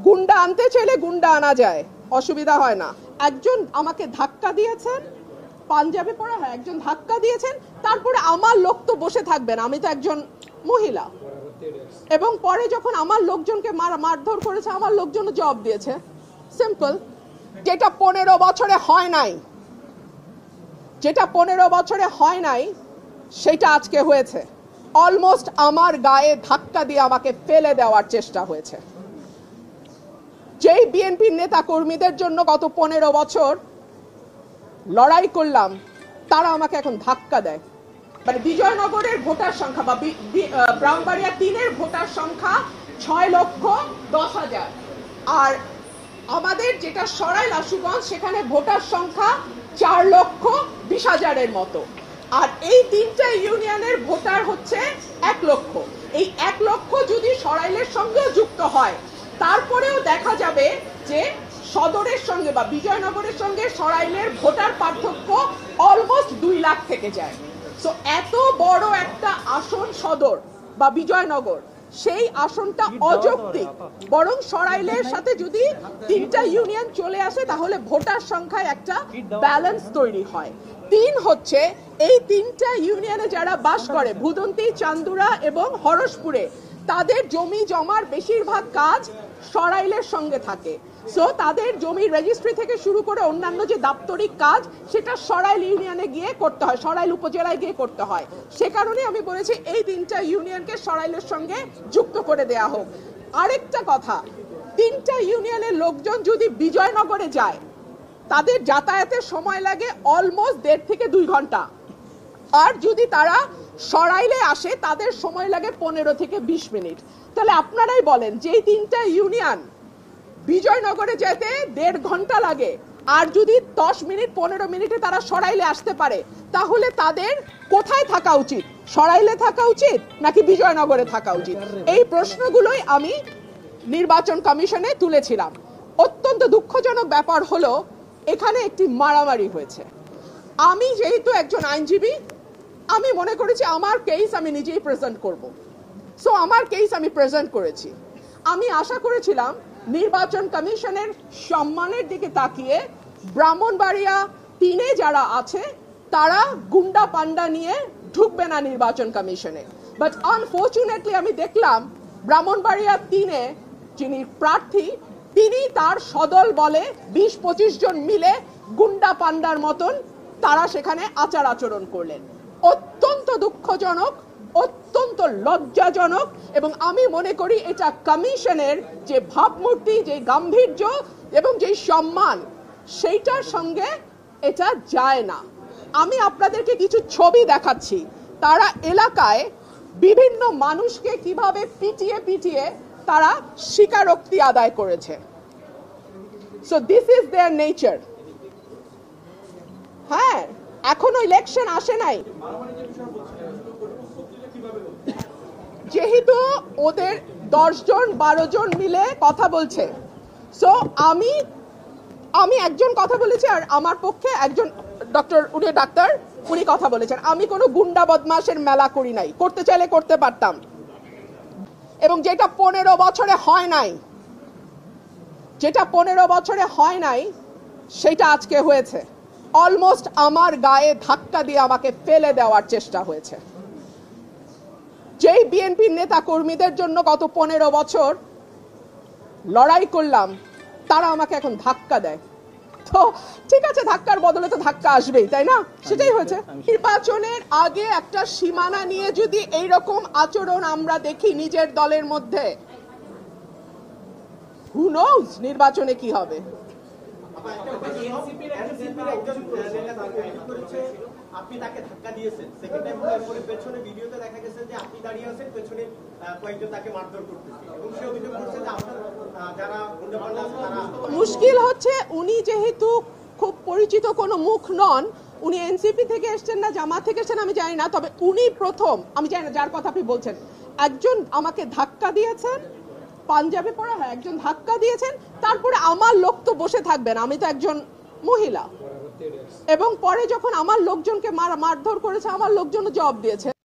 গুন্ডা আনতে চাইলে গুন্ডা আনা যায়, অসুবিধা হয় না। একজন আমাকে ধাক্কা দিয়েছেন, পাঞ্জাবি পরা, হ্যাঁ, একজন ধাক্কা দিয়েছেন, তারপরে আমার লোক তো বসে থাকবেন, আমি তো একজন মহিলা, এবং পরে যখন আমার লোকজনকে মারধর করেছে আমার লোকজন জবাব দিয়েছে। সিম্পল। যেটা 15 বছরে হয় নাই, যেটা 15 বছরে হয় নাই সেটা আজকে হয়েছে। অলমোস্ট আমার গায়ে ধাক্কা দিয়ে আমাকে ফেলে দেওয়ার চেষ্টা হয়েছে। যেই বিএনপির নেতা কর্মীদের জন্য গত 15 বছর লড়াই করলাম, তারা আমাকে এখন ধাক্কা দেয়। মানে বিজয়নগরের ভোটার সংখ্যা বা ব্রাহ্মণবাড়িয়া 3-এর ভোটার সংখ্যা 6,10,000, আর আমাদের যেটা সরাইল আশুগঞ্জ সেখানে ভোটার সংখ্যা 4,20,000-এর মতো, আর এই 3টা ইউনিয়নের ভোটার হচ্ছে 1 লক্ষ। এই 1 লক্ষ যদি সরাইলের সঙ্গে যুক্ত হয়, তারপরেও দেখা যাবে যে সদরের সঙ্গে বা বিজয়নগরের সঙ্গে সরাইলের ভোটার পার্থক্য অলমোস্ট 2 লাখ থেকে যায়। সো এত বড় একটা আসন সদর বা বিজয়নগর, সেই আসনটা অযৌক্তিক। বরং সরাইলের সাথে যদি 3টা ইউনিয়ন চলে আসে তাহলে ভোটার সংখ্যায় একটা ব্যালেন্স তৈরি হয়। 3 হচ্ছে এই 3টা ইউনিয়নে যারা বাস করে, ভুদন্তি, চান্দুরা এবং হরসপুরে, তাদের জমি জমার বেশিরভাগ কাজ সরাইলের সঙ্গে থাকে। সো তাদের জমির রেজিস্ট্রি থেকে শুরু করে অন্যান্য যে দাপ্তরিক কাজ, সেটা সরাইল ইউনিয়নে গিয়ে করতে হয়, সরাইল উপজেলায় গিয়ে করতে হয়। সে কারণে আমি বলেছি এই 3টা ইউনিয়নকে সরাইলের সঙ্গে যুক্ত করে দেয়া হোক। আরেকটা কথা, 3টা ইউনিয়নের লোকজন যদি বিজয়নগরে যায়, তাদের যাতায়াতের সময় লাগে অলমোস্ট 1.5 থেকে 2 ঘন্টা, আর যদি তারা সরাইলে আসে তাদের সময় লাগে 15 থেকে 20 মিনিট। তাহলে আপনারাই বলেন, যেই 3টা ইউনিয়ন বিজয়নগরে যেতে 1.5 ঘন্টা লাগে, আর যদি 10 মিনিট 15 মিনিটে তারা সরাইলে আসতে পারে, তাহলে তাদের কোথায় থাকা উচিত? সরাইলে থাকা উচিত নাকি বিজয়নগরে থাকা উচিত? এই প্রশ্নগুলোই আমি নির্বাচন কমিশনে তুলেছিলাম। অত্যন্ত দুঃখজনক ব্যাপার হলো এখানে একটি মারামারি হয়েছে। আমি যেহেতু একজন আইনজীবী, আমি মনে করেছি আমার কেস আমি নিজেই প্রেজেন্ট করব। সো আমার কেস আমি প্রেজেন্ট করেছি। আমি আশা করেছিলাম নির্বাচন কমিশনের সম্মানের দিকে তাকিয়ে ব্রাহ্মণবাড়িয়া 3-এ যারা আছে তারা গুন্ডা পান্ডা নিয়ে ঢুকবে না নির্বাচন কমিশনে। বাট আনফরচুনেটলি আমি দেখলাম ব্রাহ্মণবাড়িয়া 3-এ যিনি প্রার্থী, তিনি তার সদল বলে 20-25 জন মিলে গুন্ডা পান্ডার মতন তারা সেখানে আচার আচরণ করলেন। অত্যন্ত দুঃখজনক, অত্যন্ত লজ্জাজনক, এবং আমি মনে করি এটা কমিশনের যে ভাবমূর্তি, যে গাম্ভীর্য এবং যে সম্মান, সেইটার সঙ্গে এটা যায় না। আমি আপনাদেরকে কিছু ছবি দেখাচ্ছি, তারা এলাকায় বিভিন্ন মানুষকে কিভাবে পিটিয়ে পিটিয়ে তারা স্বীকারোক্তি আদায় করেছে। So this is there nature. হ্যাঁ, এখনো ইলেকশন আসে নাই, যেহেতু ওদের 10 জন 12 জন মিলে কথা বলছে। সো আমি একজন কথা বলেছি, আর আমার পক্ষে একজন উনি ডাক্তার, উনি কথা বলেছেন। আমি কোনো গুন্ডা বদমাশের মেলা করি নাই, করতে চাইলে করতে পারতাম। এবং যেটা 15 বছরে হয় নাই, যেটা 15 বছরে হয় নাই সেটা আজকে হয়েছে। অলমোস্ট আমার গায়ে ধাক্কা দিয়ে আমাকে ফেলে দেওয়ার চেষ্টা হয়েছে। যেই বিএনপির নেতা কর্মীদের জন্য গত 15 বছর লড়াই করলাম, তারা আমাকে এখন ধাক্কা দেয়। তো ঠিক আছে, ধাক্কার বদলে তো ধাক্কা আসবেই, তাই না? সেটাই হয়েছে। নির্বাচনের আগে একটা সীমানা নিয়ে যদি এইরকম আচরণ আমরা দেখি নিজের দলের মধ্যে, হু নোজ নির্বাচনে কি হবে। আপনি তাকে ধাক্কা দিয়েছেন, সেকেন্ড টাইম পরে পেছনে ভিডিওতে দেখা গেছে যে আপনি দাঁড়িয়ে আছেন, পেছনে কয়েকজন তাকে মারধর করতেছে, এবং সে অভিযোগ করছে যে আপনার যারা গুন্ডাপান্ডা আছে তারা। মুশকিল হচ্ছে উনি যেহেতু খুব পরিচিত কোনো মুখ নন, উনি এনসিপি থেকে এসেছেন না জামাত থেকে এসেছেন আমি জানি না, তবে উনি প্রথম, আমি জানি না যার কথা আপনি বলছেন, একজন আমাকে ধাক্কা দিয়েছেন, পাঞ্জাবি পরা, হ্যাঁ, একজন ধাক্কা দিয়েছেন, তারপরে আমার লোক তো বসে থাকবেন, আমি তো একজন মহিলা, এবং পরে যখন আমার লোকজনকে মারধর করেছে আমার লোকজন জবাব দিয়েছে।